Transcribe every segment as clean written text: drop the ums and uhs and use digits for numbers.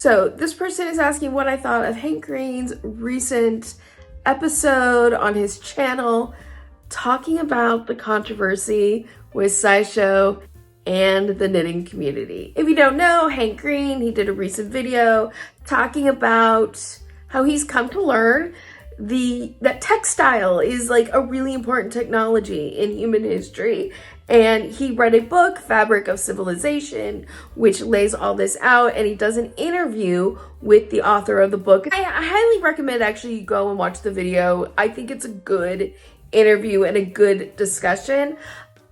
So this person is asking what I thought of Hank Green's recent episode on his channel talking about the controversy with SciShow and the knitting community. If you don't know, Hank Green, he did a recent video talking about how he's come to learn that textile is like a really important technology in human history. And he read a book, Fabric of Civilization, which lays all this out, and he does an interview with the author of the book. I highly recommend actually you go and watch the video. I think it's a good interview and a good discussion.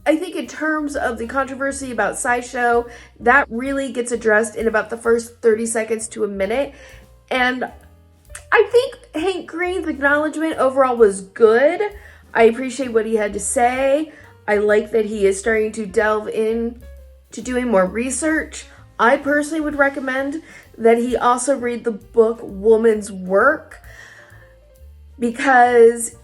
I think in terms of the controversy about SciShow, that really gets addressed in about the first 30 seconds to a minute. And I think Hank Green's acknowledgement overall was good. I appreciate what he had to say. I like that he is starting to delve in to doing more research. I personally would recommend that he also read the book Woman's Work, because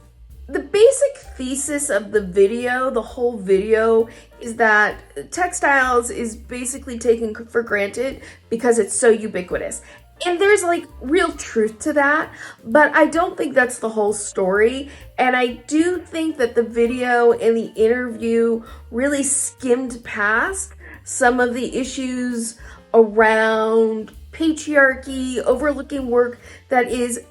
the basic thesis of the video, the whole video, is that textiles is basically taken for granted because it's so ubiquitous. And there's like real truth to that, but I don't think that's the whole story. And I do think that the video and the interview really skimmed past some of the issues around patriarchy, overlooking work that is,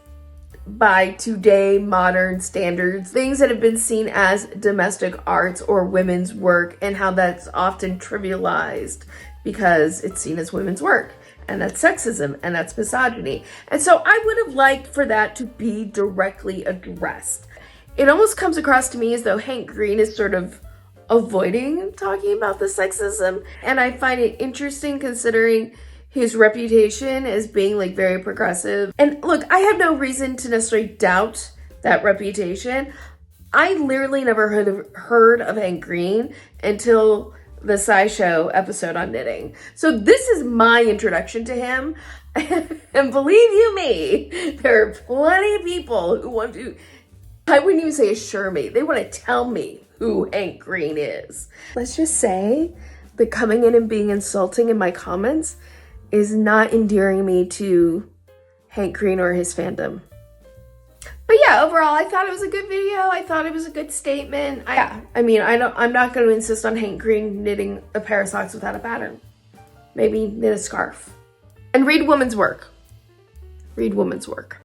by today modern standards, things that have been seen as domestic arts or women's work, and how that's often trivialized because it's seen as women's work. And that's sexism, and that's misogyny. And so I would have liked for that to be directly addressed. It almost comes across to me as though Hank Green is sort of avoiding talking about the sexism. And I find it interesting considering his reputation as being like very progressive. And look, I have no reason to necessarily doubt that reputation. I literally never heard of Hank Green until the SciShow episode on knitting. So this is my introduction to him. And believe you me, there are plenty of people who want to, I wouldn't even say assure me, they want to tell me who Hank Green is. Let's just say that coming in and being insulting in my comments is not endearing me to Hank Green or his fandom. But yeah, overall, I thought it was a good video. I thought it was a good statement. I'm not going to insist on Hank Green knitting a pair of socks without a pattern. Maybe knit a scarf. And read Woman's Work. Read Woman's Work.